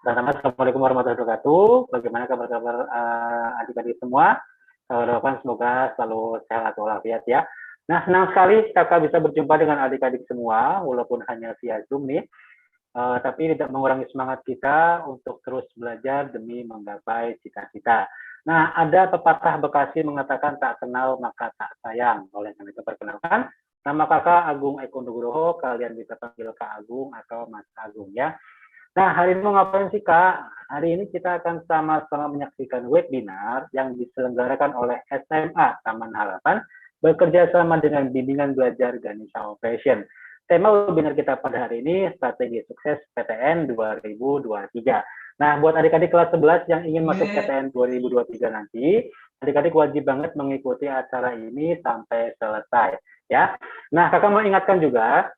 Pertama, Assalamualaikum warahmatullahi wabarakatuh. Bagaimana kabar-kabar adik-adik semua? Harapan semoga selalu sehat walafiat ya. Nah, senang sekali kakak bisa berjumpa dengan adik-adik semua, walaupun hanya via Zoom nih. Tapi tidak mengurangi semangat kita untuk terus belajar demi menggapai cita-cita. Nah, ada pepatah Bekasi mengatakan tak kenal maka tak sayang. Oleh karena itu perkenalkan, nama kakak Agung Eko Nugroho, kalian bisa panggil Kak Agung atau Mas Agung ya. Nah, hari ini mau ngapain sih, Kak? Hari ini kita akan sama-sama menyaksikan webinar yang diselenggarakan oleh SMA Taman Harapan bekerja sama dengan Bimbingan Belajar Ganesha Operation. Tema webinar kita pada hari ini, Strategi Sukses PTN 2023. Nah, buat adik-adik kelas 11 yang ingin masuk PTN 2023 nanti, adik-adik wajib banget mengikuti acara ini sampai selesai. Ya. Nah, kakak mau ingatkan juga,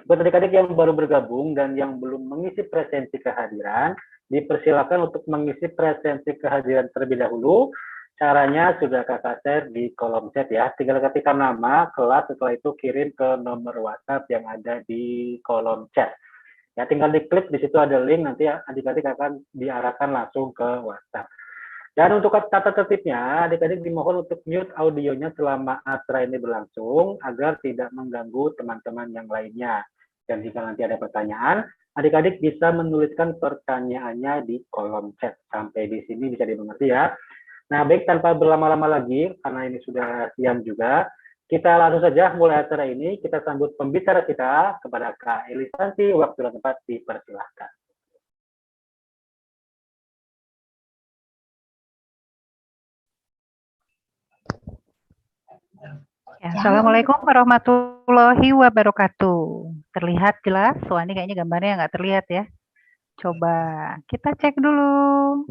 buat adik-adik yang baru bergabung dan yang belum mengisi presensi kehadiran, dipersilakan untuk mengisi presensi kehadiran terlebih dahulu. Caranya sudah kakak share di kolom chat ya. Tinggal ketikkan nama, kelas, setelah itu kirim ke nomor WhatsApp yang ada di kolom chat. Ya, tinggal diklik, di situ ada link, nanti adik-adik akan diarahkan langsung ke WhatsApp. Dan untuk tata tertibnya, adik-adik dimohon untuk mute audionya selama acara ini berlangsung agar tidak mengganggu teman-teman yang lainnya. Dan jika nanti ada pertanyaan, adik-adik bisa menuliskan pertanyaannya di kolom chat. Sampai di sini bisa dimengerti ya. Nah, baik, tanpa berlama-lama lagi, karena ini sudah siang juga, kita langsung saja mulai acara ini. Kita sambut pembicara kita kepada Kak Elisanti. Waktu dan tempat dipersilahkan. Ya, Assalamualaikum warahmatullahi wabarakatuh. Terlihat jelas? Wah, ini kayaknya gambarnya nggak terlihat ya. Coba kita cek dulu.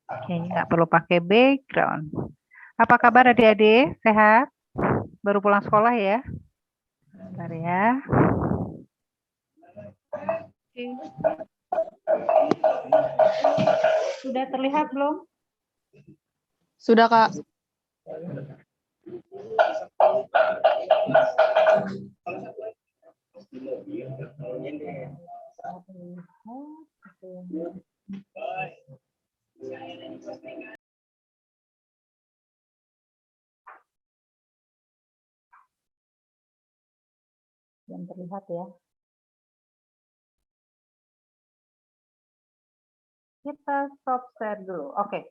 Oke, nggak perlu pakai background. Apa kabar adik-adik? Sehat? Baru pulang sekolah ya? Bentar ya. Oke. Sudah terlihat belum? Sudah, Kak. Yang terlihat ya. Kita stop share dulu. Oke.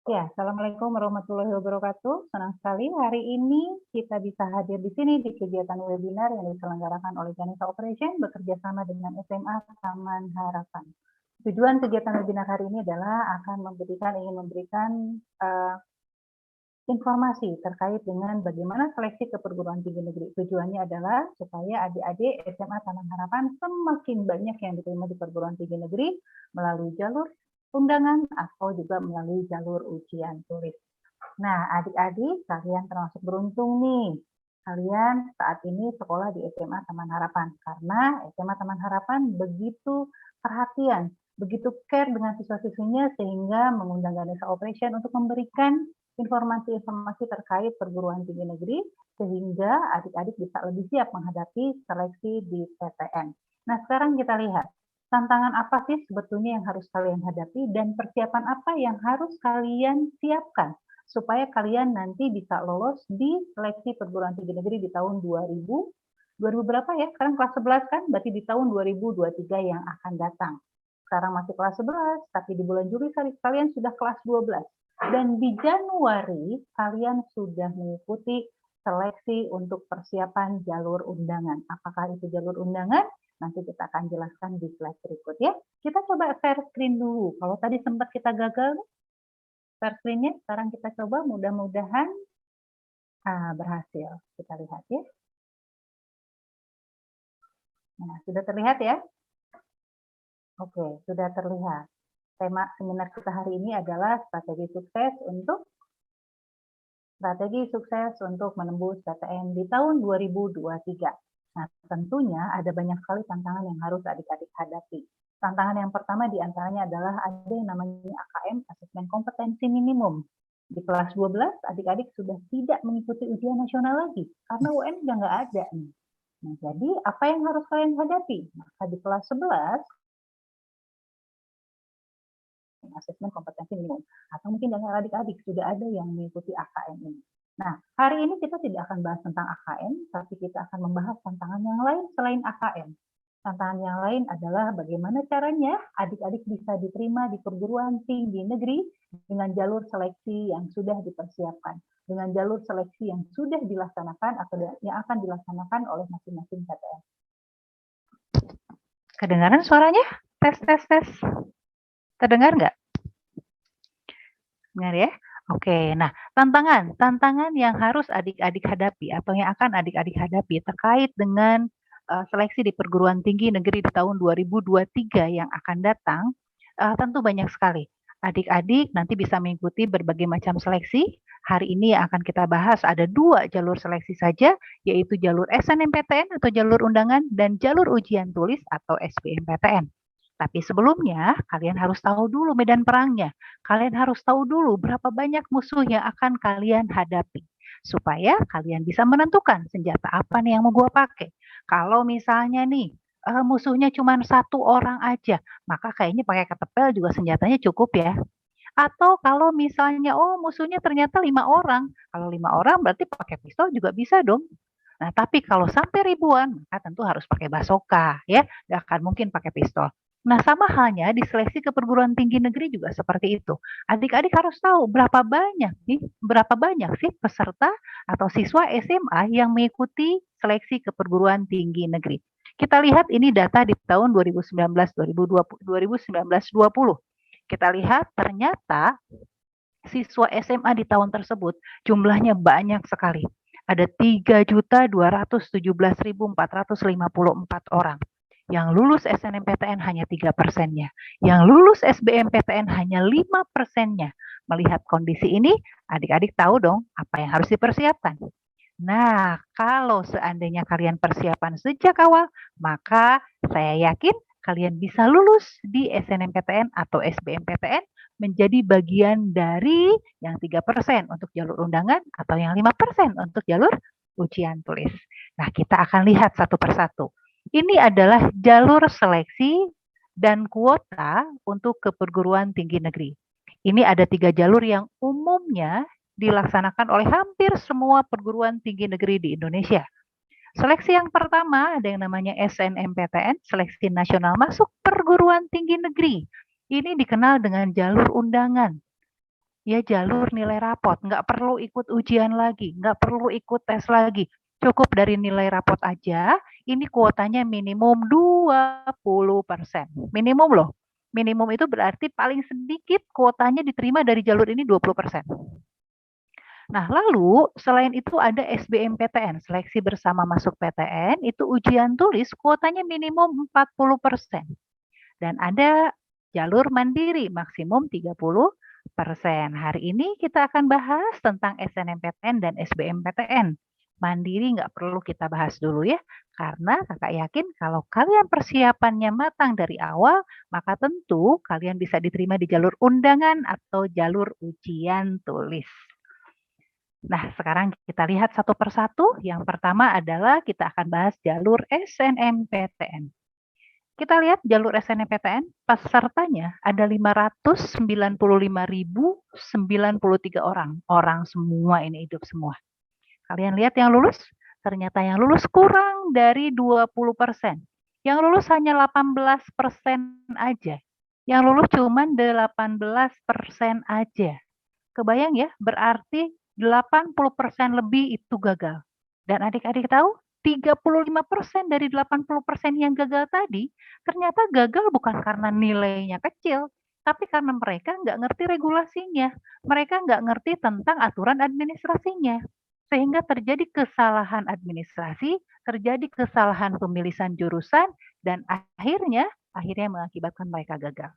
Ya, Assalamualaikum warahmatullahi wabarakatuh. Senang sekali hari ini kita bisa hadir di sini di kegiatan webinar yang diselenggarakan oleh Ganesha Operation bekerja sama dengan SMA Taman Harapan. Tujuan kegiatan webinar hari ini adalah ingin memberikan informasi terkait dengan bagaimana seleksi ke perguruan tinggi negeri. Tujuannya adalah supaya adik-adik SMA Taman Harapan semakin banyak yang diterima di perguruan tinggi negeri melalui jalur undangan atau juga melalui jalur ujian tulis. Nah, adik-adik, kalian termasuk beruntung nih. Kalian saat ini sekolah di SMA Taman Harapan karena SMA Taman Harapan begitu perhatian, begitu care dengan siswa-siswinya sehingga mengundang Ganesha Operation untuk memberikan informasi-informasi terkait perguruan tinggi negeri sehingga adik-adik bisa lebih siap menghadapi seleksi di PTN. Nah, sekarang kita lihat tantangan apa sih sebetulnya yang harus kalian hadapi dan persiapan apa yang harus kalian siapkan supaya kalian nanti bisa lolos di seleksi perguruan tinggi negeri di tahun 2000 berapa ya? Sekarang kelas 11 kan? Berarti di tahun 2023 yang akan datang. Sekarang masih kelas 11, tapi di bulan Juli kalian sudah kelas 12. Dan di Januari kalian sudah mengikuti seleksi untuk persiapan jalur undangan. Apakah itu jalur undangan? Nanti kita akan jelaskan di slide berikut ya. Kita coba share screen dulu. Kalau tadi sempat kita gagal, share screen-nya. Sekarang kita coba, mudah-mudahan berhasil. Kita lihat ya. Nah, sudah terlihat ya? Oke, sudah terlihat. Tema seminar kita hari ini adalah strategi sukses untuk menembus PTN di tahun 2023. Nah, tentunya ada banyak sekali tantangan yang harus adik-adik hadapi. Tantangan yang pertama diantaranya adalah ada yang namanya AKM, Asesmen Kompetensi Minimum. Di kelas 12, adik-adik sudah tidak mengikuti ujian nasional lagi, karena UN udah nggak ada nih. Nah, jadi apa yang harus kalian hadapi? Maka di kelas 11, asesmen kompetensi minimum. Atau mungkin dengan adik-adik sudah ada yang mengikuti AKM ini. Nah, hari ini kita tidak akan bahas tentang AKM, tapi kita akan membahas tantangan yang lain selain AKM. Tantangan yang lain adalah bagaimana caranya adik-adik bisa diterima di perguruan tinggi negeri dengan jalur seleksi yang sudah dipersiapkan, dengan jalur seleksi yang sudah dilaksanakan atau yang akan dilaksanakan oleh masing-masing PTN. Kedengaran suaranya? Tes, tes, tes. Terdengar nggak? Dengar ya? Oke, nah tantangan yang harus adik-adik hadapi atau yang akan adik-adik hadapi terkait dengan seleksi di perguruan tinggi negeri di tahun 2023 yang akan datang, tentu banyak sekali. Adik-adik nanti bisa mengikuti berbagai macam seleksi. Hari ini yang akan kita bahas ada 2 jalur seleksi saja, yaitu jalur SNMPTN atau jalur undangan dan jalur ujian tulis atau SBMPTN. Tapi sebelumnya, kalian harus tahu dulu medan perangnya. Kalian harus tahu dulu berapa banyak musuh yang akan kalian hadapi. Supaya kalian bisa menentukan senjata apa nih yang mau gue pakai. Kalau misalnya nih, musuhnya cuma 1 orang aja, maka kayaknya pakai ketepel juga senjatanya cukup ya. Atau kalau misalnya, oh musuhnya ternyata 5 orang. Kalau 5 orang berarti pakai pistol juga bisa dong. Nah, tapi kalau sampai ribuan, maka tentu harus pakai basoka ya. Nggak akan mungkin pakai pistol. Nah, sama halnya di seleksi ke perguruan tinggi negeri juga seperti itu. Adik-adik harus tahu berapa banyak sih peserta atau siswa SMA yang mengikuti seleksi ke perguruan tinggi negeri. Kita lihat ini data di tahun 2019-2020. Kita lihat ternyata siswa SMA di tahun tersebut jumlahnya banyak sekali. Ada 3.217.454 orang. Yang lulus SNMPTN hanya 3%-nya. Yang lulus SBMPTN hanya 5%-nya. Melihat kondisi ini, adik-adik tahu dong apa yang harus dipersiapkan. Nah, kalau seandainya kalian persiapan sejak awal, maka saya yakin kalian bisa lulus di SNMPTN atau SBMPTN menjadi bagian dari yang 3% untuk jalur undangan atau yang 5% untuk jalur ujian tulis. Nah, kita akan lihat satu persatu. Ini adalah jalur seleksi dan kuota untuk ke perguruan tinggi negeri. Ini ada 3 jalur yang umumnya dilaksanakan oleh hampir semua perguruan tinggi negeri di Indonesia. Seleksi yang pertama ada yang namanya SNMPTN, Seleksi Nasional Masuk Perguruan Tinggi Negeri. Ini dikenal dengan jalur undangan. Ya, jalur nilai rapot, nggak perlu ikut ujian lagi, nggak perlu ikut tes lagi. Cukup dari nilai rapot aja, ini kuotanya minimum 20%. Minimum loh. Minimum itu berarti paling sedikit kuotanya diterima dari jalur ini 20%. Nah, lalu selain itu ada SBMPTN, Seleksi Bersama Masuk PTN, itu ujian tulis kuotanya minimum 40%. Dan ada jalur mandiri maksimum 30%. Hari ini kita akan bahas tentang SNMPTN dan SBMPTN. Mandiri nggak perlu kita bahas dulu ya, karena kakak yakin kalau kalian persiapannya matang dari awal, maka tentu kalian bisa diterima di jalur undangan atau jalur ujian tulis. Nah, sekarang kita lihat satu persatu. Yang pertama adalah kita akan bahas jalur SNMPTN. Kita lihat jalur SNMPTN, pesertanya ada 595.093 orang. Orang semua ini hidup semua. Kalian lihat yang lulus? Ternyata yang lulus kurang dari 20%. Yang lulus hanya 18% aja. Yang lulus cuma 18% aja. Kebayang ya, berarti 80% lebih itu gagal. Dan adik-adik tahu, 35% dari 80% yang gagal tadi, ternyata gagal bukan karena nilainya kecil, tapi karena mereka nggak ngerti regulasinya. Mereka nggak ngerti tentang aturan administrasinya. Sehingga terjadi kesalahan administrasi, terjadi kesalahan pemilihan jurusan, dan akhirnya mengakibatkan mereka gagal.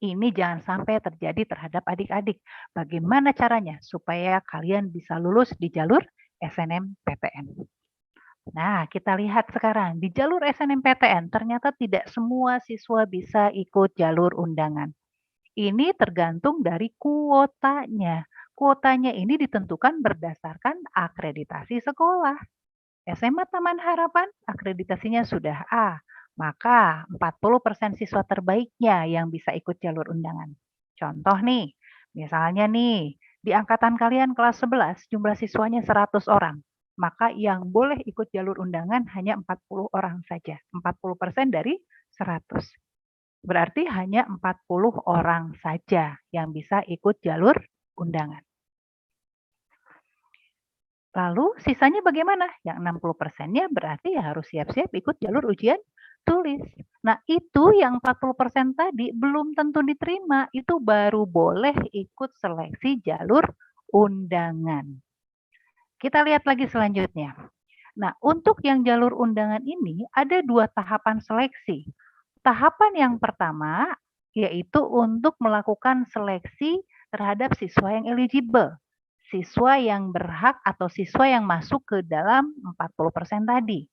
Ini jangan sampai terjadi terhadap adik-adik. Bagaimana caranya supaya kalian bisa lulus di jalur SNMPTN? Nah, kita lihat sekarang di jalur SNMPTN ternyata tidak semua siswa bisa ikut jalur undangan. Ini tergantung dari kuotanya. Kuotanya ini ditentukan berdasarkan akreditasi sekolah. SMA Taman Harapan akreditasinya sudah A, maka 40% siswa terbaiknya yang bisa ikut jalur undangan. Contoh nih, misalnya nih, di angkatan kalian kelas 11 jumlah siswanya 100 orang, maka yang boleh ikut jalur undangan hanya 40 orang saja, 40% dari 100. Berarti hanya 40 orang saja yang bisa ikut jalur undangan. Lalu sisanya bagaimana? Yang 60%-nya berarti ya harus siap-siap ikut jalur ujian tulis. Nah, itu yang 40% tadi belum tentu diterima, itu baru boleh ikut seleksi jalur undangan. Kita lihat lagi selanjutnya. Nah, untuk yang jalur undangan ini ada 2 tahapan seleksi. Tahapan yang pertama yaitu untuk melakukan seleksi terhadap siswa yang eligible, siswa yang berhak atau siswa yang masuk ke dalam 40% tadi.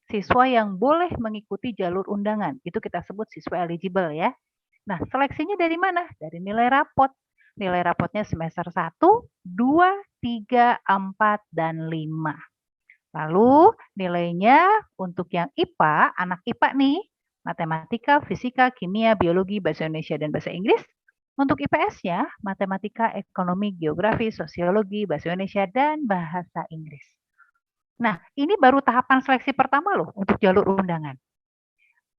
Siswa yang boleh mengikuti jalur undangan, itu kita sebut siswa eligible ya. Nah, seleksinya dari mana? Dari nilai rapot. Nilai rapotnya semester 1, 2, 3, 4, dan 5. Lalu nilainya untuk yang IPA, anak IPA nih, matematika, fisika, kimia, biologi, bahasa Indonesia, dan bahasa Inggris. Untuk IPS-nya, matematika, ekonomi, geografi, sosiologi, bahasa Indonesia, dan bahasa Inggris. Nah, ini baru tahapan seleksi pertama loh untuk jalur undangan.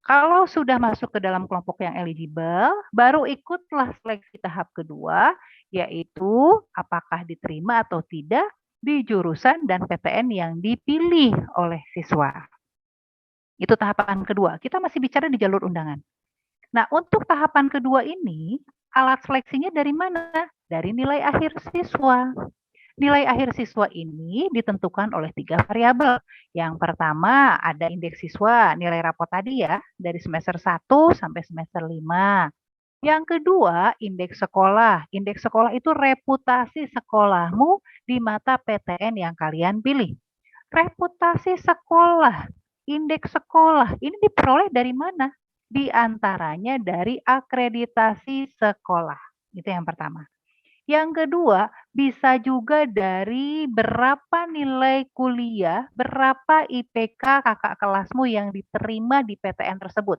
Kalau sudah masuk ke dalam kelompok yang eligible, baru ikutlah seleksi tahap kedua, yaitu apakah diterima atau tidak di jurusan dan PTN yang dipilih oleh siswa. Itu tahapan kedua. Kita masih bicara di jalur undangan. Nah, untuk tahapan kedua ini, alat seleksinya dari mana? Dari nilai akhir siswa. Nilai akhir siswa ini ditentukan oleh 3 variabel. Yang pertama ada indeks siswa, nilai rapot tadi ya, dari semester 1 sampai semester 5. Yang kedua, indeks sekolah. Indeks sekolah itu reputasi sekolahmu di mata PTN yang kalian pilih. Reputasi sekolah, indeks sekolah, ini diperoleh dari mana? Di antaranya dari akreditasi sekolah. Itu yang pertama. Yang kedua, bisa juga dari berapa nilai kuliah, berapa IPK kakak kelasmu yang diterima di PTN tersebut.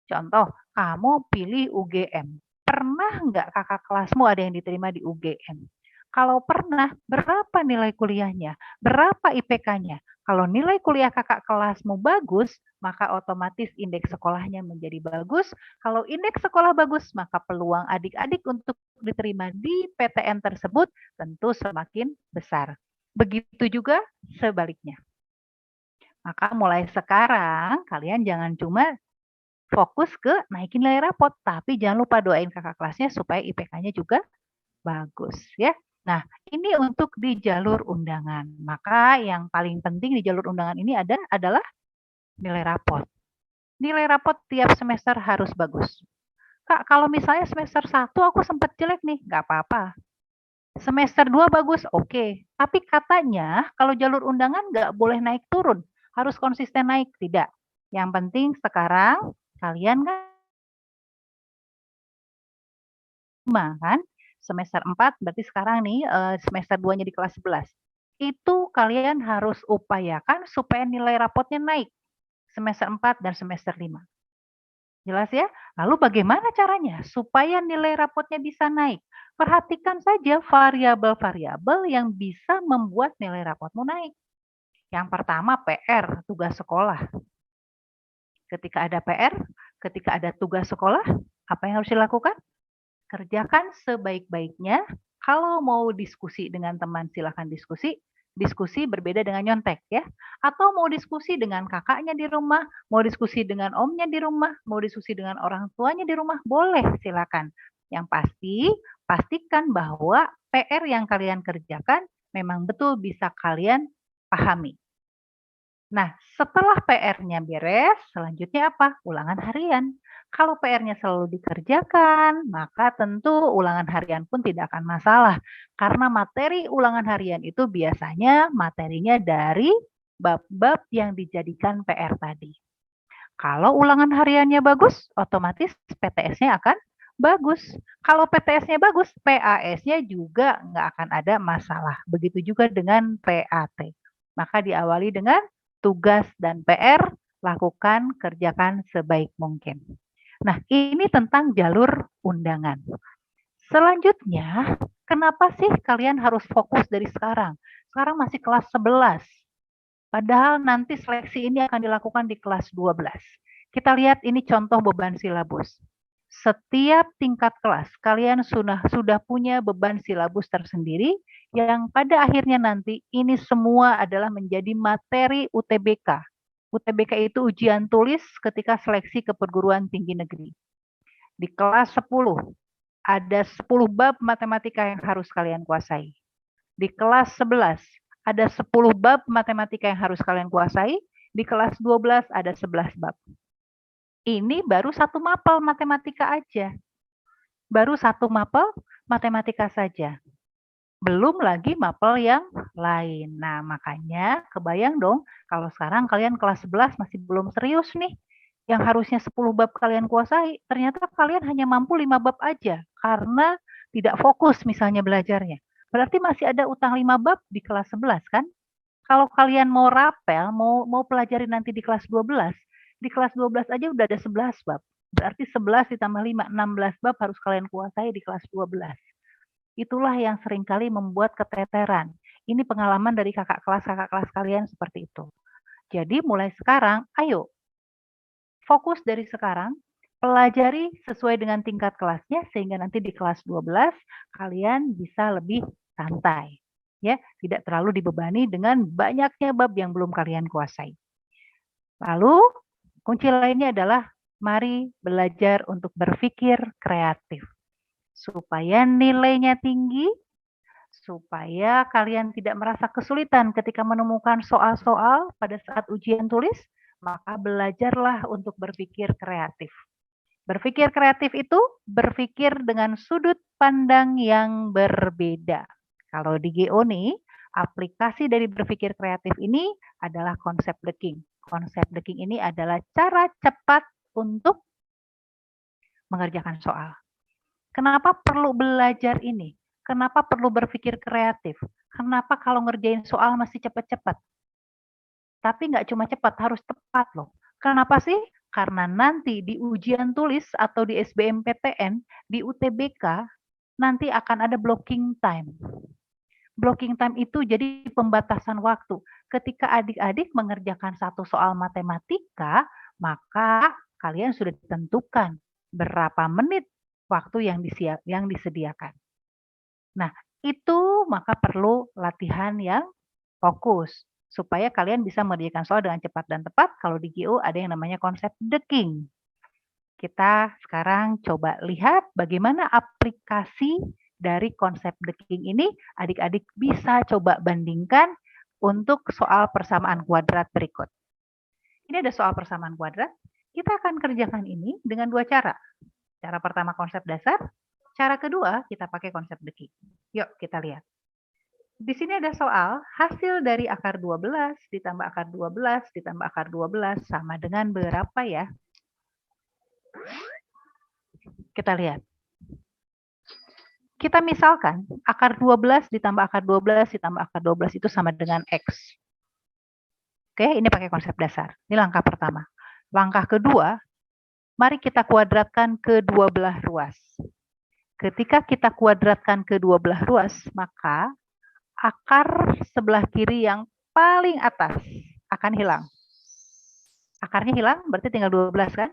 Contoh, kamu pilih UGM. Pernah nggak kakak kelasmu ada yang diterima di UGM? Kalau pernah, berapa nilai kuliahnya? Berapa IPK-nya? Kalau nilai kuliah kakak kelasmu bagus, maka otomatis indeks sekolahnya menjadi bagus. Kalau indeks sekolah bagus, maka peluang adik-adik untuk diterima di PTN tersebut tentu semakin besar. Begitu juga sebaliknya. Maka mulai sekarang, kalian jangan cuma fokus ke naikin nilai rapot, tapi jangan lupa doain kakak kelasnya supaya IPK-nya juga bagus ya. Nah, ini untuk di jalur undangan. Maka yang paling penting di jalur undangan ini adalah nilai rapot. Nilai rapot tiap semester harus bagus. Kak, kalau misalnya semester 1 aku sempat jelek nih, nggak apa-apa. Semester 2 bagus, oke. Tapi katanya kalau jalur undangan nggak boleh naik turun, harus konsisten naik, tidak. Yang penting sekarang kalian kan semester 4 berarti sekarang nih semester 2-nya di kelas 11. Itu kalian harus upayakan supaya nilai rapotnya naik semester 4 dan semester 5. Jelas ya? Lalu bagaimana caranya supaya nilai rapotnya bisa naik? Perhatikan saja variabel-variabel yang bisa membuat nilai rapotmu naik. Yang pertama PR, tugas sekolah. Ketika ada PR, ketika ada tugas sekolah, apa yang harus dilakukan? Kerjakan sebaik-baiknya. Kalau mau diskusi dengan teman, silakan diskusi. Diskusi berbeda dengan nyontek ya. Atau mau diskusi dengan kakaknya di rumah, mau diskusi dengan omnya di rumah, mau diskusi dengan orang tuanya di rumah, boleh silakan. Yang pasti, pastikan bahwa PR yang kalian kerjakan memang betul bisa kalian pahami. Nah, setelah PR-nya beres, selanjutnya apa? Ulangan harian. Kalau PR-nya selalu dikerjakan, maka tentu ulangan harian pun tidak akan masalah. Karena materi ulangan harian itu biasanya materinya dari bab-bab yang dijadikan PR tadi. Kalau ulangan hariannya bagus, otomatis PTS-nya akan bagus. Kalau PTS-nya bagus, PAS-nya juga nggak akan ada masalah. Begitu juga dengan PAT. Maka diawali dengan tugas dan PR, lakukan, kerjakan sebaik mungkin. Nah, ini tentang jalur undangan. Selanjutnya, kenapa sih kalian harus fokus dari sekarang? Sekarang masih kelas 11. Padahal nanti seleksi ini akan dilakukan di kelas 12. Kita lihat ini contoh beban silabus. Setiap tingkat kelas, kalian sudah punya beban silabus tersendiri yang pada akhirnya nanti ini semua adalah menjadi materi UTBK. UTBK itu ujian tulis ketika seleksi ke perguruan tinggi negeri. Di kelas 10, ada 10 bab matematika yang harus kalian kuasai. Di kelas 11, ada 10 bab matematika yang harus kalian kuasai. Di kelas 12, ada 11 bab. Ini baru satu mapel matematika aja. Baru satu mapel matematika saja. Belum lagi mapel yang lain. Nah, makanya kebayang dong kalau sekarang kalian kelas 11 masih belum serius nih. Yang harusnya 10 bab kalian kuasai, ternyata kalian hanya mampu 5 bab aja karena tidak fokus misalnya belajarnya. Berarti masih ada utang 5 bab di kelas 11 kan? Kalau kalian mau rapel, mau pelajari nanti di kelas 12, di kelas 12 aja udah ada 11 bab. Berarti 11 ditambah 5, 16 bab harus kalian kuasai di kelas 12. Itulah yang seringkali membuat keteteran. Ini pengalaman dari kakak kelas kalian seperti itu. Jadi mulai sekarang, ayo fokus dari sekarang, pelajari sesuai dengan tingkat kelasnya sehingga nanti di kelas 12 kalian bisa lebih santai. Ya, tidak terlalu dibebani dengan banyaknya bab yang belum kalian kuasai. Lalu, kunci lainnya adalah mari belajar untuk berpikir kreatif. Supaya nilainya tinggi, supaya kalian tidak merasa kesulitan ketika menemukan soal-soal pada saat ujian tulis, maka belajarlah untuk berpikir kreatif. Berpikir kreatif itu berpikir dengan sudut pandang yang berbeda. Kalau di GO nih, aplikasi dari berpikir kreatif ini adalah konsep deking. Konsep deking ini adalah cara cepat untuk mengerjakan soal. Kenapa perlu belajar ini? Kenapa perlu berpikir kreatif? Kenapa kalau ngerjain soal masih cepat-cepat? Tapi nggak cuma cepat, harus tepat loh. Kenapa sih? Karena nanti di ujian tulis atau di SBMPTN, di UTBK, nanti akan ada blocking time. Blocking time itu jadi pembatasan waktu. Ketika adik-adik mengerjakan satu soal matematika, maka kalian sudah ditentukan berapa menit waktu yang disediakan. Nah, itu maka perlu latihan yang fokus supaya kalian bisa mengerjakan soal dengan cepat dan tepat. Kalau di GO ada yang namanya konsep deking. Kita sekarang coba lihat bagaimana aplikasi dari konsep deking ini adik-adik bisa coba bandingkan untuk soal persamaan kuadrat berikut. Ini ada soal persamaan kuadrat. Kita akan kerjakan ini dengan dua cara. Cara pertama konsep dasar, cara kedua kita pakai konsep deking. Yuk kita lihat. Di sini ada soal hasil dari akar 12 ditambah akar 12 ditambah akar 12 sama dengan berapa ya? Kita lihat. Kita misalkan akar 12 ditambah akar 12 ditambah akar 12 itu sama dengan X. Oke, ini pakai konsep dasar. Ini langkah pertama. Langkah kedua, mari kita kuadratkan kedua belah ruas. Ketika kita kuadratkan kedua belah ruas, maka akar sebelah kiri yang paling atas akan hilang. Akarnya hilang, berarti tinggal 12 kan?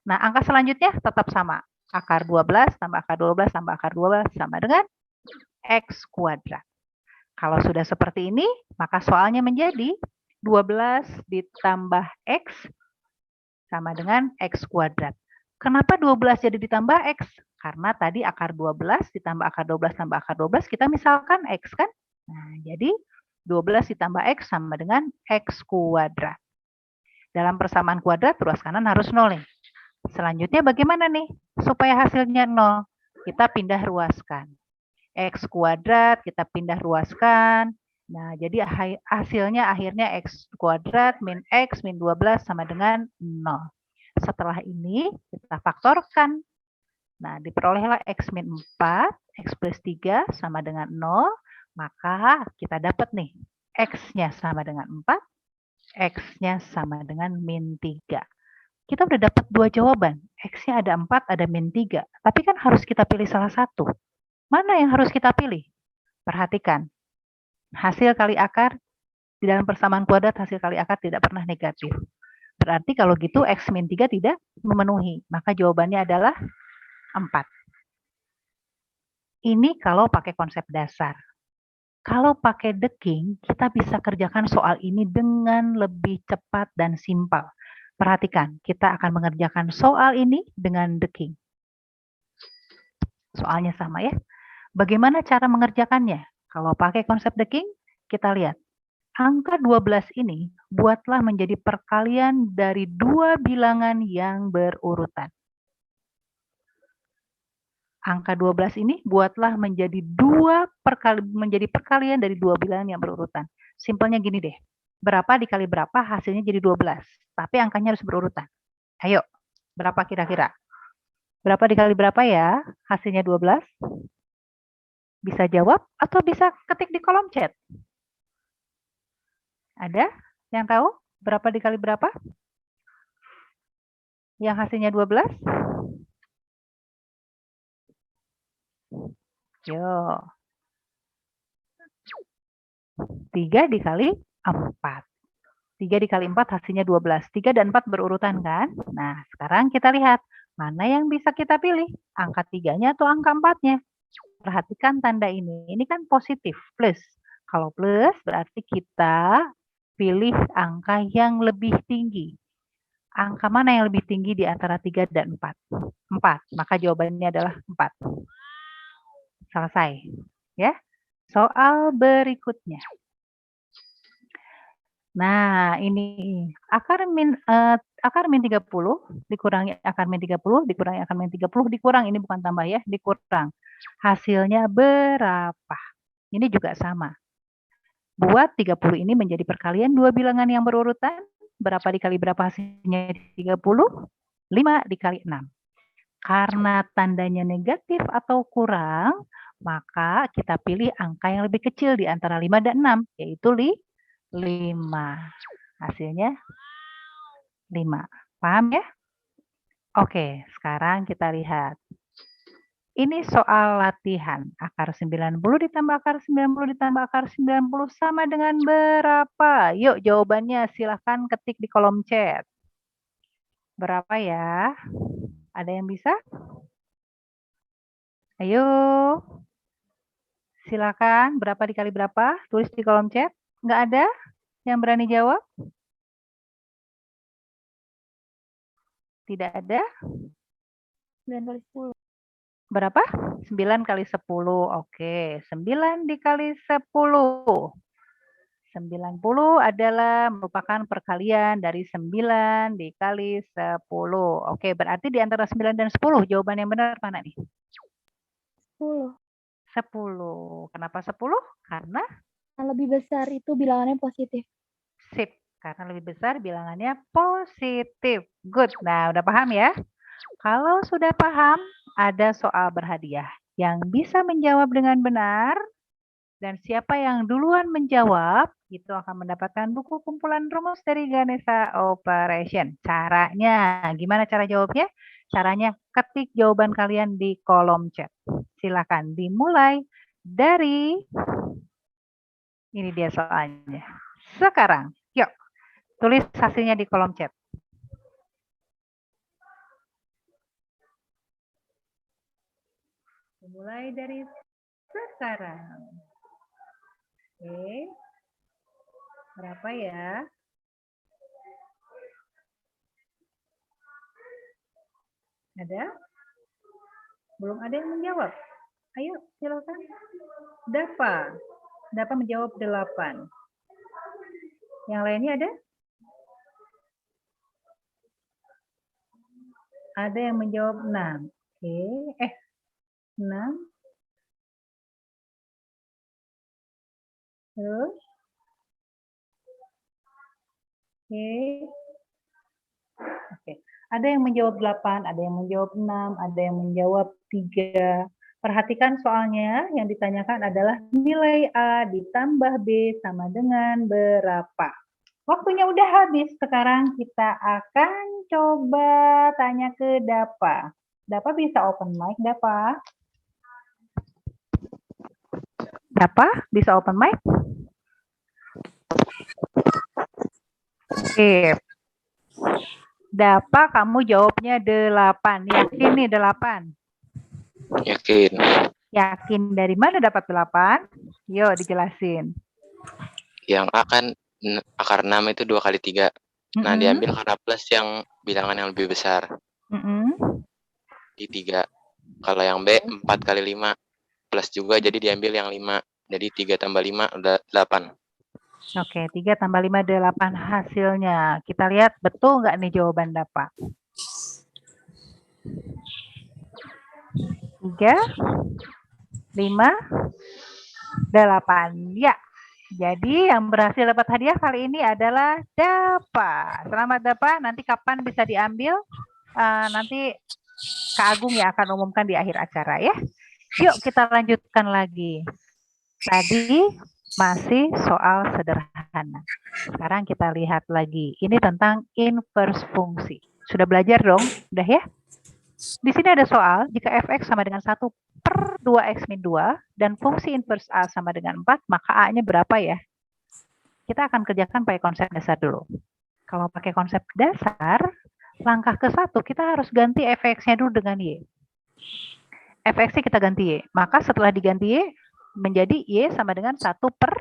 Nah, angka selanjutnya tetap sama. Akar 12 tambah akar 12 tambah akar 12 sama dengan X kuadrat. Kalau sudah seperti ini, maka soalnya menjadi 12 ditambah X sama dengan X kuadrat. Kenapa 12 jadi ditambah X? Karena tadi akar 12 ditambah akar 12 tambah akar 12, kita misalkan X kan? Nah, jadi 12 ditambah X sama dengan X kuadrat. Dalam persamaan kuadrat, ruas kanan harus 0 nih. Selanjutnya bagaimana nih? Supaya hasilnya 0, kita pindah ruaskan. X kuadrat kita pindah ruaskan. Nah, jadi hasilnya akhirnya X kuadrat min X min 12 sama dengan 0. Setelah ini kita faktorkan. Nah, diperolehlah X min 4, X plus 3 sama dengan 0. Maka kita dapat nih, X-nya sama dengan 4, X-nya sama dengan min 3. Kita udah dapat 2 jawaban. X-nya ada 4, ada min 3. Tapi kan harus kita pilih salah satu. Mana yang harus kita pilih? Perhatikan. Hasil kali akar di dalam persamaan kuadrat, hasil kali akar tidak pernah negatif. Berarti kalau gitu X min 3 tidak memenuhi. Maka jawabannya adalah 4. Ini kalau pakai konsep dasar. Kalau pakai deking, kita bisa kerjakan soal ini dengan lebih cepat dan simpel. Perhatikan, kita akan mengerjakan soal ini dengan deking. Soalnya sama ya. Bagaimana cara mengerjakannya? Kalau pakai konsep deking, kita lihat. Angka 12 ini buatlah menjadi perkalian dari 2 bilangan yang berurutan. Angka 12 ini buatlah menjadi perkalian dari 2 bilangan yang berurutan. Simpelnya gini deh. Berapa dikali berapa hasilnya jadi 12. Tapi angkanya harus berurutan. Ayo, berapa kira-kira? Berapa dikali berapa ya hasilnya 12? Bisa jawab atau bisa ketik di kolom chat. Ada yang tahu berapa dikali berapa? Yang hasilnya 12? Yo. 3 dikali 4. 3 dikali 4 hasilnya 12. 3 dan 4 berurutan kan? Nah, sekarang kita lihat mana yang bisa kita pilih. Angka 3-nya atau angka 4-nya. Perhatikan tanda ini. Ini kan positif, plus. Kalau plus berarti kita pilih angka yang lebih tinggi. Angka mana yang lebih tinggi di antara 3 dan 4? 4. Maka jawabannya adalah 4. Selesai. Ya. Soal berikutnya. Nah, ini akar min 30 dikurangi akar min 30 dikurangi akar min 30 dikurang, ini bukan tambah ya, dikurang. Hasilnya berapa? Ini juga sama. Buat 30 ini menjadi perkalian 2 bilangan yang berurutan. Berapa dikali berapa hasilnya 30? 5 dikali 6. Karena tandanya negatif atau kurang, maka kita pilih angka yang lebih kecil di antara 5 dan 6, yaitu 5. Hasilnya 5. Paham ya? Oke, sekarang kita lihat. Ini soal latihan. Akar 90 ditambah akar 90 ditambah akar 90 sama dengan berapa? Yuk jawabannya silahkan ketik di kolom chat. Berapa ya? Ada yang bisa? Ayo. Silakan, berapa dikali berapa? Tulis di kolom chat. Nggak ada yang berani jawab? Tidak ada? 9 kali 10. Berapa? 9 kali 10. Oke, 9 dikali 10. 90 adalah merupakan perkalian dari 9 dikali 10. Oke, berarti di antara 9 dan 10, jawaban yang benar mana nih? 10. 10. Kenapa 10? Karena Yang lebih besar itu bilangannya positif. sip. Karena lebih besar bilangannya positif. Good. Nah, udah paham ya? Kalau sudah paham, ada soal berhadiah. Yang bisa menjawab dengan benar, dan siapa yang duluan menjawab, itu akan mendapatkan buku kumpulan rumus dari Ganesha Operation. Caranya, gimana cara jawabnya? Caranya ketik jawaban kalian di kolom chat. Silakan dimulai dari, ini dia soalnya. Sekarang, yuk, tulis hasilnya di kolom chat. Mulai dari sekarang. Oke. Berapa ya? Ada? Belum ada yang menjawab. Ayo, silakan. Dapa. Dapa menjawab 8. Yang lainnya ada? Ada yang menjawab 6. Oke. 6. Terus? Oke. Ada yang menjawab 8, ada yang menjawab 6, ada yang menjawab 3. Perhatikan soalnya yang ditanyakan adalah nilai A ditambah B sama dengan berapa. Waktunya udah habis. Sekarang kita akan coba tanya ke Dapa. Dapa bisa open mic, Dapa? Dapa bisa open mic? Oke. Dapa, kamu jawabnya 8. Yakin nih 8? Yakin. Yakin dari mana dapat 8? Yuk dijelasin. Yang A kan akar 6 itu 2 kali 3. Nah, diambil karena plus yang bilangan yang lebih besar. Di 3. Kalau yang B 4 kali 5. Plus juga jadi diambil yang 5. Jadi 3 tambah 5 udah 8. Oke, 3 tambah 5, 8 hasilnya. Kita lihat betul nggak nih jawaban Dapa? 3, 5, 8. Ya, jadi yang berhasil dapat hadiah kali ini adalah Dapa. Selamat Dapa, nanti kapan bisa diambil? Nanti Kak Agung yang akan umumkan di akhir acara ya. Yuk kita lanjutkan lagi. Tadi masih soal sederhana. Sekarang kita lihat lagi. Ini tentang inverse fungsi. Sudah belajar dong? Udah ya? Di sini ada soal, jika fx sama dengan 1 per 2x min 2, dan fungsi inverse A sama dengan 4, maka A-nya berapa ya? Kita akan kerjakan pakai konsep dasar dulu. Kalau pakai konsep dasar, langkah ke-1, kita harus ganti fx-nya dulu dengan y. Fx-nya kita ganti y. Maka setelah diganti y, menjadi y sama dengan 1 per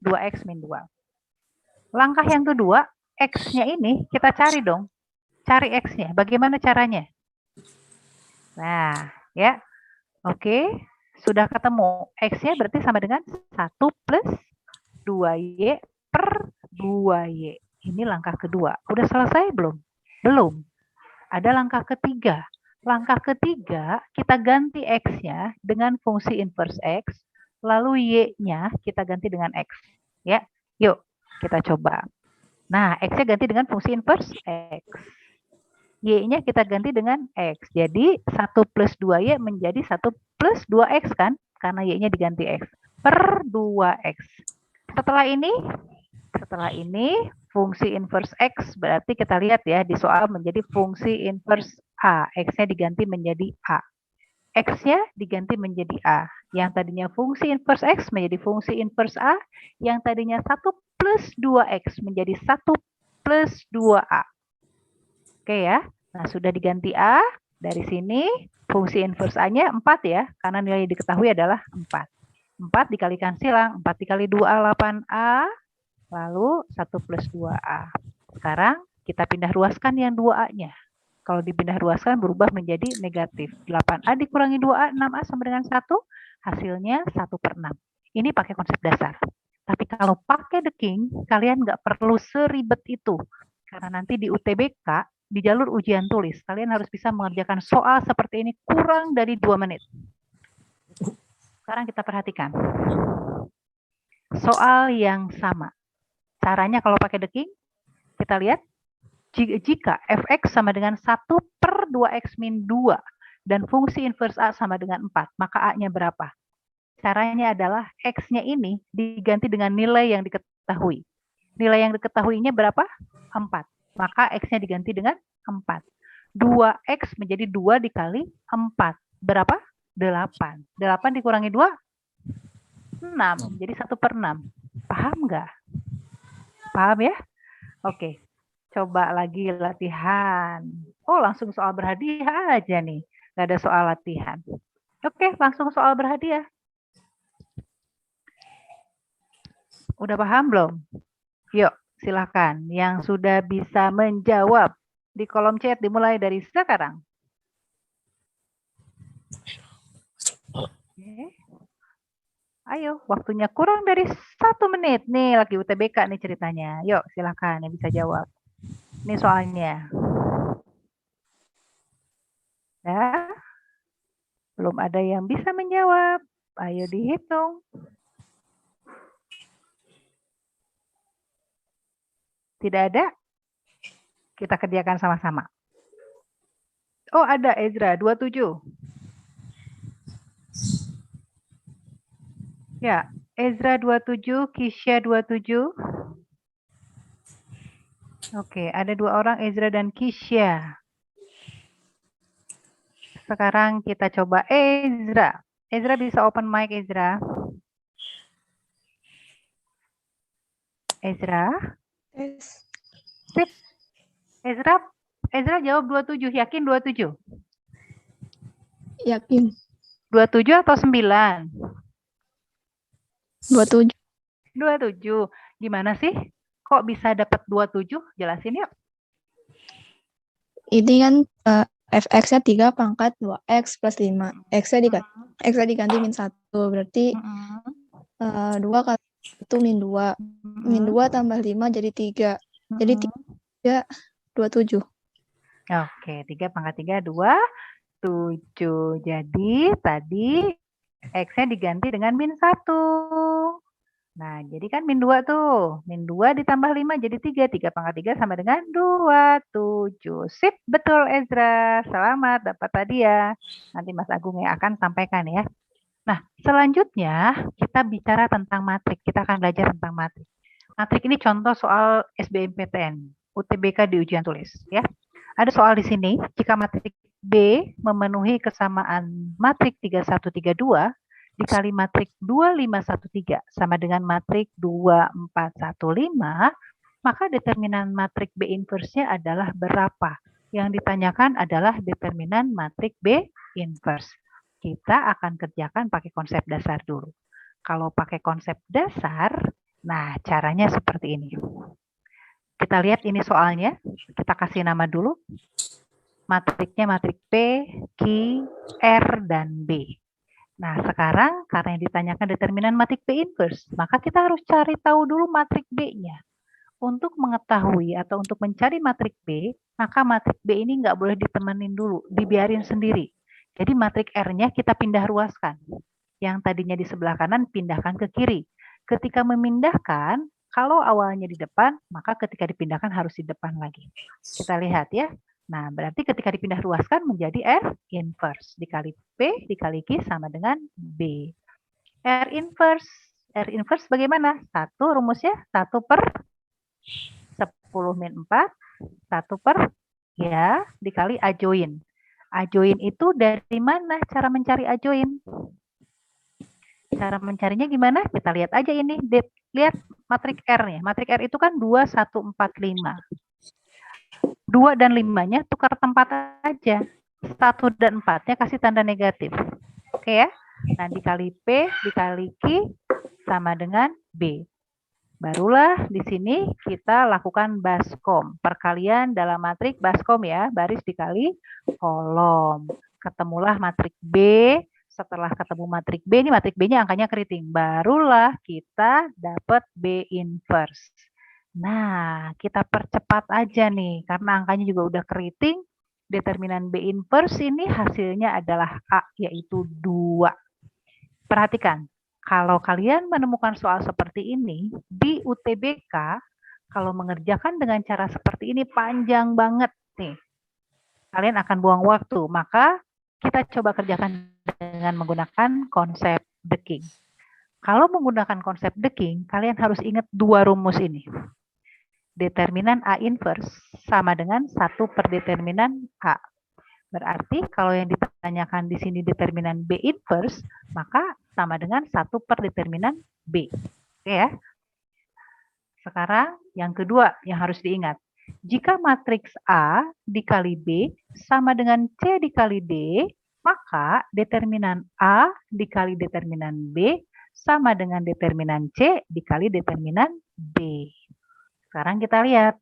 2x min 2. Langkah yang kedua, x-nya ini kita cari dong. Cari x-nya. Bagaimana caranya? Nah, ya. Oke, sudah ketemu. X-nya berarti sama dengan 1 plus 2y per 2y. Ini langkah kedua. Udah selesai belum? Belum. Ada langkah ketiga. Langkah ketiga, kita ganti x-nya dengan fungsi inverse x, lalu y-nya kita ganti dengan x. Ya, yuk kita coba. Nah, x-nya ganti dengan fungsi inverse x. Y-nya kita ganti dengan x. Jadi 1 plus 2y menjadi 1 plus 2x kan? Karena y-nya diganti x. Per 2x. Setelah ini fungsi inverse x berarti kita lihat ya di soal menjadi fungsi inverse a. X-nya diganti menjadi a. X-nya diganti menjadi a. Yang tadinya fungsi inverse x menjadi fungsi inverse a. Yang tadinya 1 plus 2x menjadi 1 plus 2a. Oke ya. Nah, sudah diganti a. Dari sini fungsi inverse a-nya 4 ya. Karena nilai yang diketahui adalah 4. 4 dikalikan silang. 4 dikali 2, 8a. Lalu 1 plus 2a. Sekarang kita pindah ruaskan yang 2a-nya. Kalau dipindah ruaskan berubah menjadi negatif. 8a dikurangi 2a, 6a sama dengan 1. Hasilnya 1 per 6. Ini pakai konsep dasar. Tapi kalau pakai the king, kalian nggak perlu seribet itu. Karena nanti di UTBK, di jalur ujian tulis, kalian harus bisa mengerjakan soal seperti ini kurang dari 2 menit. Sekarang kita perhatikan. Soal yang sama. Caranya kalau pakai the king, kita lihat. Jika fx sama dengan 1 per 2x min 2 dan fungsi inverse a sama dengan 4, maka a-nya berapa? Caranya adalah x-nya ini diganti dengan nilai yang diketahui. Nilai yang diketahuinya berapa? 4. Maka x-nya diganti dengan 4. 2x menjadi 2 dikali 4. Berapa? 8. 8 dikurangi 2? 6. Jadi 1 per 6. Paham nggak? Paham ya? Oke. Coba lagi latihan. Oh, langsung soal berhadiah aja nih. Nggak ada soal latihan. Oke, langsung soal berhadiah. Udah paham belum? Yuk, silakan. Yang sudah bisa menjawab di kolom chat dimulai dari sekarang. Oke. Ayo, waktunya kurang dari 1 menit. Nih, lagi UTBK nih ceritanya. Yuk, silakan yang bisa jawab. Ini soalnya. Ya, belum ada yang bisa menjawab. Ayo dihitung. Tidak ada? Kita kerjakan sama-sama. Oh, ada Ezra 27. Ya, Ezra 27, Kisha 27. Oke, ada 2 orang, Ezra dan Kisha. Sekarang kita coba Ezra. Ezra bisa open mic, Ezra. Ezra. Sip. Ezra jawab 27. Yakin 27? Yakin. 27 atau 9? 27. 27. Gimana sih? Kok bisa dapat 27? Jelasin yuk. Ini kan fx-nya 3 pangkat 2x plus 5. X-nya diganti min 1. Berarti 2 kali itu min 2. Min 2 tambah 5 jadi 3. Jadi 3, 27. Oke, 3 pangkat 3, 2, 7. Jadi tadi X-nya diganti dengan min 1. Nah, jadi kan min 2 tuh. Min 2 ditambah 5 jadi 3. 3 pangkat 3 sama dengan 27. Sip, betul Ezra. Selamat dapat hadiah. Nanti Mas Agung yang akan sampaikan ya. Nah, selanjutnya kita bicara tentang matrik. Kita akan belajar tentang matrik. Matrik ini contoh soal SBMPTN, UTBK di ujian tulis ya. Ada soal di sini, jika matrik B memenuhi kesamaan matrik 3132 dikali matrik 2513 sama dengan matrik 2415, maka determinan matrik B inverse-nya adalah berapa? Yang ditanyakan adalah determinan matrik B inverse. Kita akan kerjakan pakai konsep dasar dulu. Kalau pakai konsep dasar, nah caranya seperti ini. Kita lihat ini soalnya, kita kasih nama dulu. Matriknya matrik P, Q, R, dan B. Nah, sekarang karena yang ditanyakan determinan matrik B inverse, maka kita harus cari tahu dulu matrik B-nya. Untuk mengetahui atau untuk mencari matrik B, maka matrik B ini nggak boleh ditemenin dulu, dibiarin sendiri. Jadi matrik R-nya kita pindah ruaskan. Yang tadinya di sebelah kanan, pindahkan ke kiri. Ketika memindahkan, kalau awalnya di depan, maka ketika dipindahkan harus di depan lagi. Kita lihat ya. Nah, berarti ketika dipindah ruaskan menjadi R inverse. Dikali P, dikali Q sama dengan B. R inverse. R inverse bagaimana? 1 rumusnya 1 per 10 min 4. 1 per ya dikali A join. A join itu dari mana cara mencari A join? Cara mencarinya gimana? Kita lihat aja ini. Lihat matrik R-nya. Matrik R itu kan 2, 1, 4, 5. 2 dan 5-nya tukar tempat aja. 1 dan 4-nya kasih tanda negatif. Oke ya. Nah, dikali P, dikali Q, sama dengan B. Barulah di sini kita lakukan baskom. Perkalian dalam matrik baskom ya. Baris dikali kolom. Ketemulah matrik B. Setelah ketemu matrik B, ini matrik B-nya angkanya keriting. Barulah kita dapat B inverse. Nah, kita percepat aja nih, karena angkanya juga udah keriting. Determinan B inverse ini hasilnya adalah A, yaitu 2. Perhatikan, kalau kalian menemukan soal seperti ini, di UTBK, kalau mengerjakan dengan cara seperti ini panjang banget nih. Kalian akan buang waktu, maka kita coba kerjakan dengan menggunakan konsep deking. Kalau menggunakan konsep deking, kalian harus ingat 2 rumus ini. Determinan A inverse sama dengan 1 per determinan A. Berarti kalau yang ditanyakan di sini determinan B inverse, maka sama dengan 1 per determinan B. Oke ya. Sekarang yang kedua yang harus diingat. Jika matriks A dikali B sama dengan C dikali D, maka determinan A dikali determinan B sama dengan determinan C dikali determinan D. Sekarang kita lihat.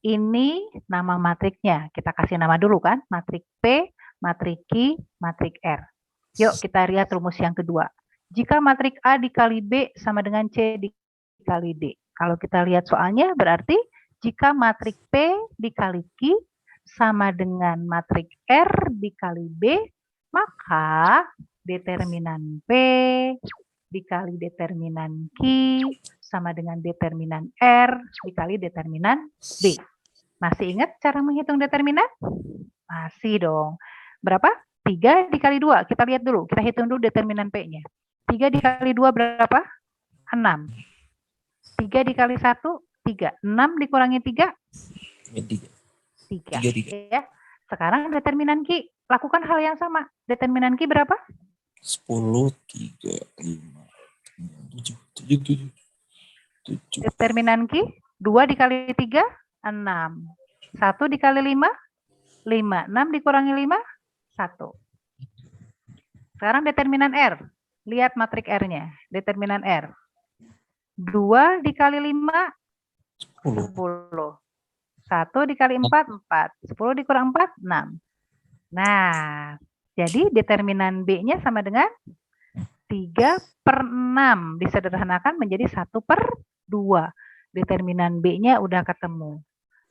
Ini nama matriknya. Kita kasih nama dulu kan. Matrik P, matrik Q, matrik R. Yuk kita lihat rumus yang kedua. Jika matrik A dikali B sama dengan C dikali D. Kalau kita lihat soalnya berarti jika matrik P dikali Q sama dengan matrik R dikali B, maka determinan P dikali determinan Q sama dengan determinan R dikali determinan B. Masih ingat cara menghitung determinan? Masih dong. Berapa? 3 dikali 2. Kita lihat dulu. Kita hitung dulu determinan P-nya. 3 dikali 2 berapa? 6. 3 dikali 1, 3. 6 dikurangi 3, Min 3. 3. 3. Ya. Sekarang determinan Q. Lakukan hal yang sama. Determinan Q berapa? 10, 3, 5, 7, 7, 7. Determinan Q, 2 dikali 3, 6. 1 dikali 5, 5. 6 dikurangi 5, 1. Sekarang determinan R. Lihat matrik R-nya. Determinan R. 2 dikali 5, 10. 1 dikali 4, 4. 10 dikurang 4, 6. Nah, jadi determinan B-nya sama dengan 3/6. Disederhanakan menjadi 1/2. Determinan B-nya udah ketemu.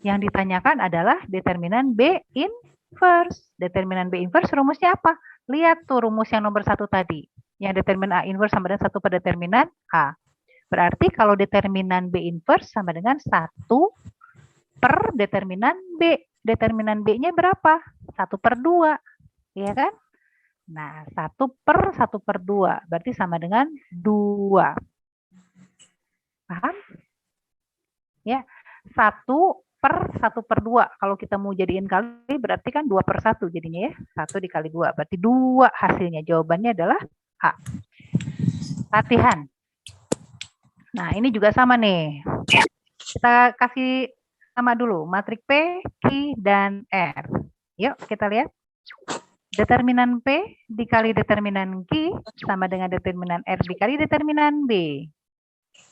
Yang ditanyakan adalah determinan B inverse. Determinan B inverse rumusnya apa? Lihat tuh rumus yang nomor 1 tadi. Yang determinan A inverse sama dengan 1 per determinan A. Berarti kalau determinan B inverse sama dengan 1 per determinan B. Determinan B-nya berapa? 1/2. Iya kan? Nah, 1/1/2. Berarti sama dengan 2. Paham? Ya, 1/1/2. Kalau kita mau jadiin kali, berarti kan 2/1 jadinya ya. 1 dikali 2. Berarti 2 hasilnya. Jawabannya adalah A. Latihan. Nah, ini juga sama nih. Kita kasih sama dulu. Matrik P, Q, dan R. Yuk, kita lihat. Determinan P dikali determinan Q sama dengan determinan R dikali determinan B.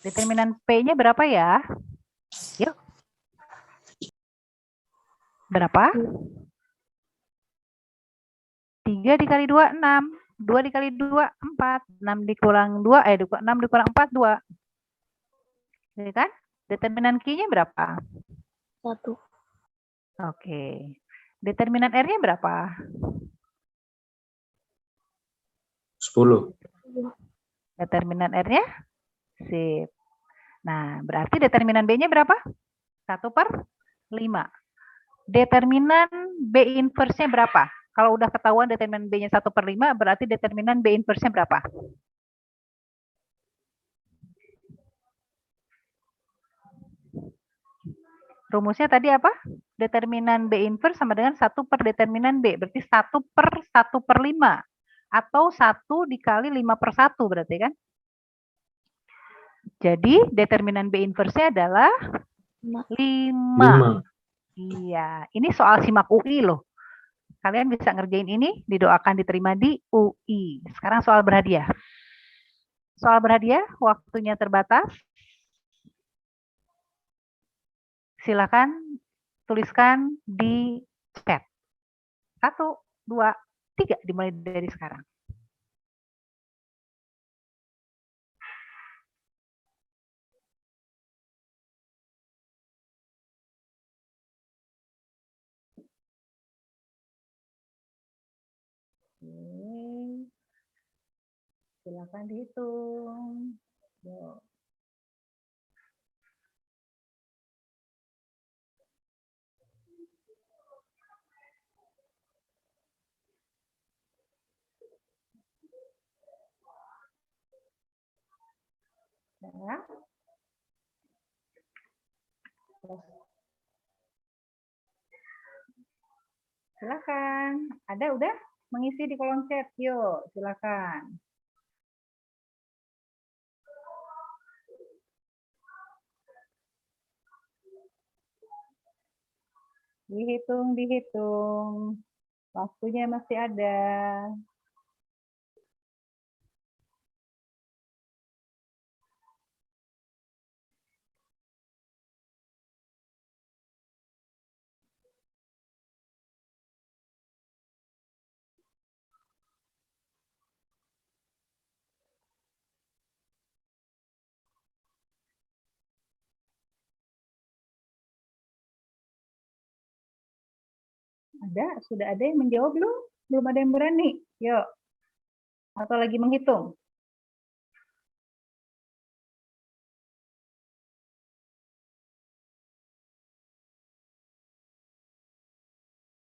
Determinan P-nya berapa ya? Yuk. Berapa? 3 dikali 2, 6. 2 dikali 2, 4. 6 dikurang 2, 6 dikurang 4, 2. Jadi kan? Determinan Q-nya berapa? 1. Oke. Determinan R-nya berapa? 10. Determinan R-nya? Sip. Nah, berarti determinan B-nya berapa? 1/5. Determinan B inverse-nya berapa? Kalau udah ketahuan determinan B-nya 1/5, berarti determinan B inverse-nya berapa? Rumusnya tadi apa? Determinan B inverse sama dengan 1 per determinan B. Berarti 1/1/5. Atau 1 dikali 5/1 berarti kan? Jadi determinan B inverse-nya adalah 5. Iya, ini soal SIMAK UI loh. Kalian bisa ngerjain ini, didoakan diterima di UI. Sekarang soal berhadiah. Soal berhadiah, waktunya terbatas. Silakan tuliskan di chat. 1, 2, 3, dimulai dari sekarang. Oke. Silakan dihitung. Yuk. Ya. Silakan. Ada udah mengisi di kolom chat. Yuk, silakan. Dihitung. Waktunya masih ada. Sudah ada yang menjawab belum? Belum ada yang berani. Yuk. Atau lagi menghitung?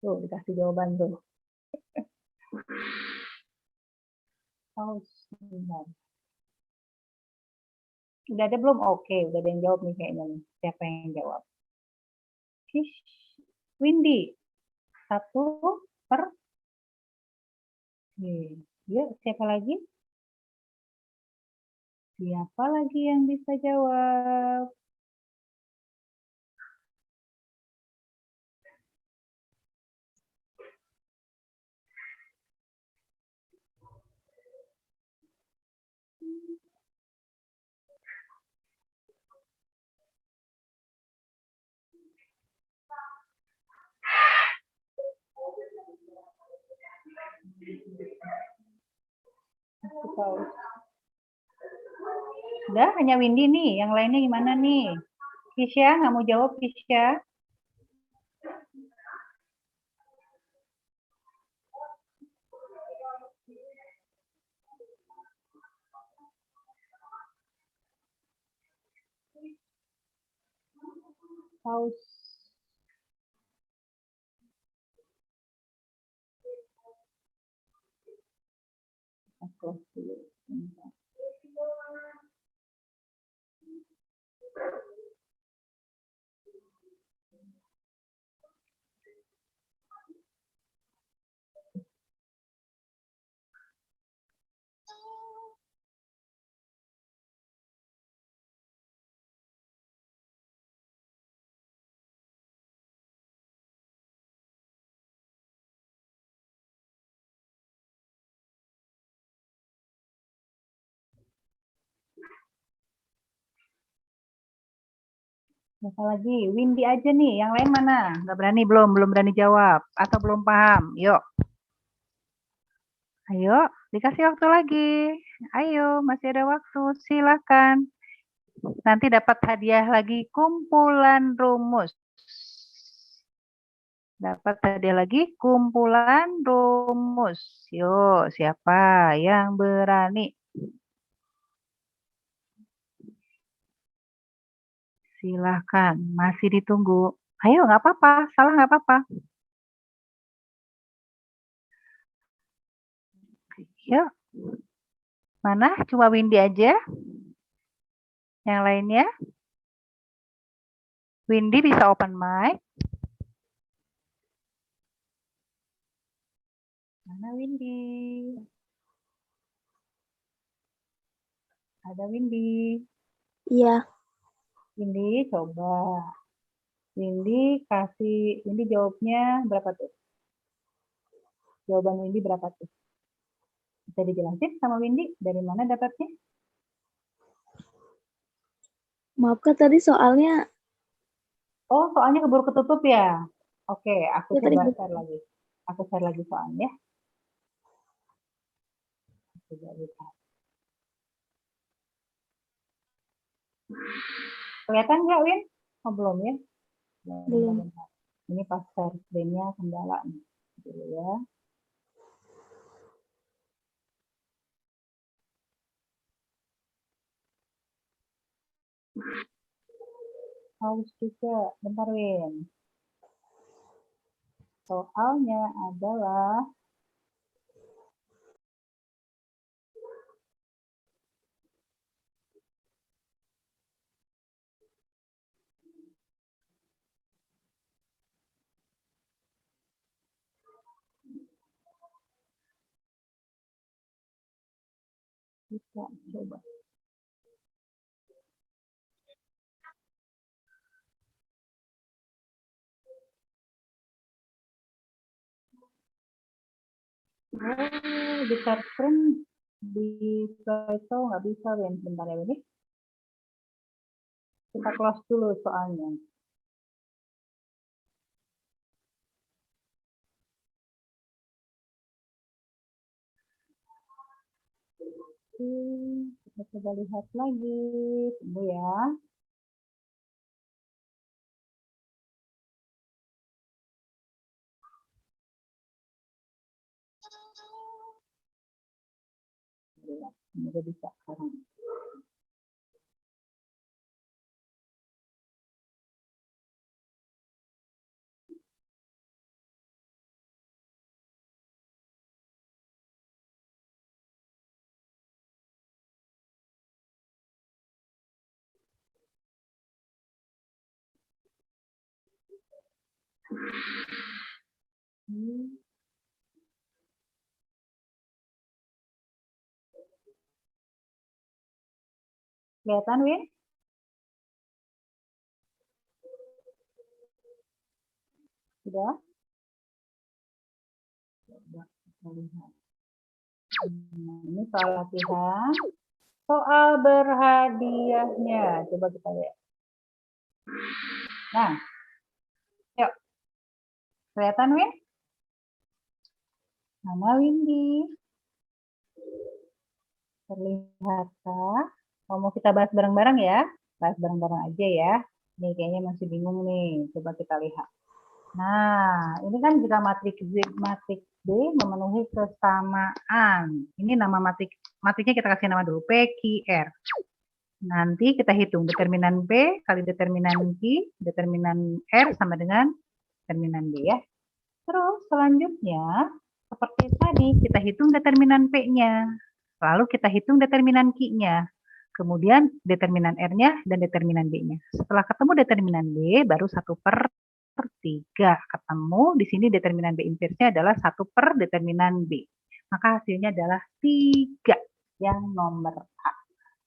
Tuh, dikasih jawaban tuh. Oh, sebentar. Udah ada belum? Oke, udah ada yang jawab nih kayaknya. Siapa yang jawab? Windy. 1/. Yuk, siapa lagi? Siapa lagi yang bisa jawab? Udah, hanya Windy nih. Yang lainnya gimana nih? Kisha, nggak mau jawab, Kisha? Paus. Aku dulu. Siapa lagi? Windy aja nih. Yang lain mana? Nggak berani, belum berani jawab. Atau belum paham? Yuk. Ayo, dikasih waktu lagi. Ayo, masih ada waktu. Silakan. Nanti dapat hadiah lagi kumpulan rumus. Dapat hadiah lagi kumpulan rumus. Yuk, siapa yang berani? Silahkan, masih ditunggu. Ayo, nggak apa-apa, salah nggak apa-apa. Yuk, mana? Cuma Windy aja. Yang lainnya? Windy bisa open mic. Mana Windy? Ada Windy. Iya. Windy, coba. Windy jawabnya berapa tuh? Jawaban Windy berapa tuh? Bisa dijelasin sama Windy dari mana dapatnya? Maaf Kak, tadi soalnya Oh, soalnya keburu ketutup ya? Oke, aku ya tadi coba share lagi. Aku share lagi soalnya. Coba lihat. Kelihatan nggak, Win? Oh, belum ya? belum. Ini pas share screen-nya kendala nih. Dulu ya. Haus juga. Bentar, Win. Soalnya adalah bisa coba. Oh, di share screen di slideshow nggak bisa, Win. Bentar ya, Win. Kita close dulu soalnya. Kita coba lihat lagi. Tunggu ya. Semoga bisa sekarang. Kelihatan, Win? Sudah? Coba kita lihat. Nah, ini soal latihan. Soal berhadiahnya. Coba kita lihat. Nah, yuk. Kelihatan, Win? Mana Windy? Terlihatkah? Mau kita bahas bareng-bareng ya? Bahas bareng-bareng aja ya. Nih kayaknya masih bingung nih. Coba kita lihat. Nah, ini kan jika matriks B memenuhi kesamaan. Ini nama matriknya kita kasih nama dulu, PQR. Nanti kita hitung determinan P kali determinan Q, determinan R sama dengan determinan B ya. Terus selanjutnya, seperti tadi, kita hitung determinan P-nya. Lalu kita hitung determinan Q-nya. Kemudian determinan R-nya dan determinan B-nya. Setelah ketemu determinan B, baru 1/3 ketemu. Di sini determinan B inverse-nya adalah 1 per determinan B. Maka hasilnya adalah 3 yang nomor A.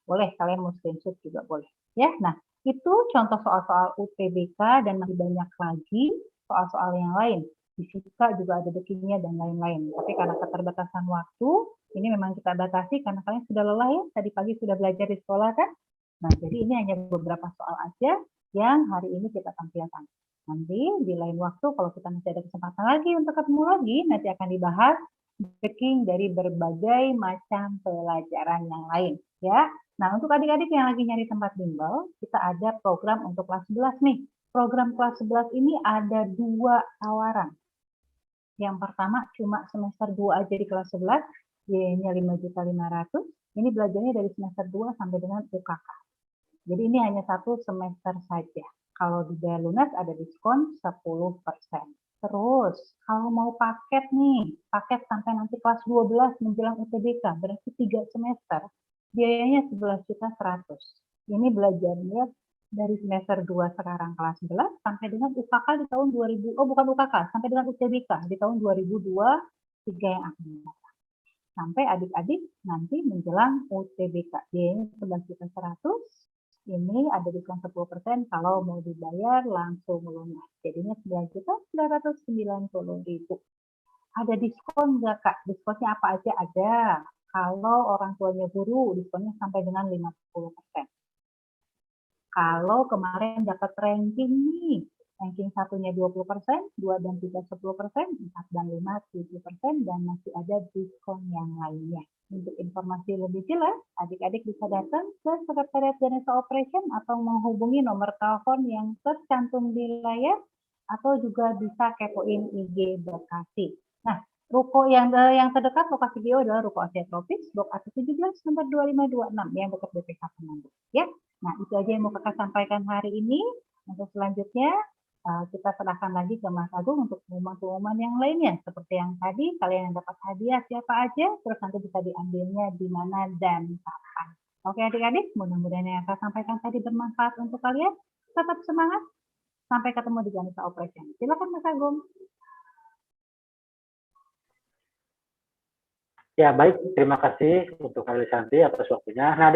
Boleh, kalian mau screenshot juga boleh. Ya, nah itu contoh soal-soal UTBK dan masih banyak lagi soal-soal yang lain. Fisika juga ada dekinya dan lain-lain. Tapi karena keterbatasan waktu, ini memang kita batasi karena kalian sudah lelah ya. Tadi pagi sudah belajar di sekolah kan? Nah, jadi ini hanya beberapa soal aja yang hari ini kita tampilkan. Nanti di lain waktu kalau kita masih ada kesempatan lagi untuk ketemu lagi, nanti akan dibahas deking dari berbagai macam pelajaran yang lain. Ya. Nah, untuk adik-adik yang lagi nyari tempat bimbel, kita ada program untuk kelas 11 nih. Program kelas 11 ini ada 2 tawaran. Yang pertama cuma semester 2 aja di kelas 11, biayanya 5.500.000. Ini belajarnya dari semester 2 sampai dengan UKK. Jadi ini hanya 1 semester saja. Kalau dibayar lunas ada diskon 10%. Terus, kalau mau paket nih, paket sampai nanti kelas 12 menjelang UTBK, berarti 3 semester, biayanya 11.100.000. Ini belajarnya dari semester 2 sekarang kelas 11 sampai dengan UKK di tahun 2000, bukan UKK, sampai dengan UTBK di tahun 2023 yang akan datang. Sampai adik-adik nanti menjelang UTBK, biayanya 11.100.000. Ini ada diskon 10% kalau mau dibayar langsung lunas. Jadinya 9.990.000. Ada diskon nggak, Kak? Diskonnya apa aja ada. Kalau orang tuanya guru, diskonnya sampai dengan 50%. Kalau kemarin dapat ranking nih, ranking satunya 20%, 2 dan 3 10%, 4 dan 5 7%, dan masih ada diskon yang lainnya. Untuk informasi lebih jelas, adik-adik bisa datang ke Sekretariat Ganesha Operation atau menghubungi nomor telepon yang tercantum di layar, atau juga bisa kepoin IG Bekasi. Nah, ruko yang terdekat lokasi Geo adalah Ruko Asia Tropis, Blok A17, nomor 2526 yang dekat BPK Penanggung. Ya, nah itu aja yang mau kakak sampaikan hari ini. Untuk selanjutnya kita serahkan lagi ke Mas Agung untuk pengumuman-pengumuman yang lainnya. Seperti yang tadi, kalian yang dapat hadiah siapa aja, terus nanti bisa diambilnya di mana dan kapan. Oke adik-adik, mudah-mudahan yang saya sampaikan tadi bermanfaat untuk kalian. Tetap semangat. Sampai ketemu di Ganesha Operation. Silakan Mas Agung. Ya, baik. Terima kasih untuk Kak Lisanti atas waktunya. Nah,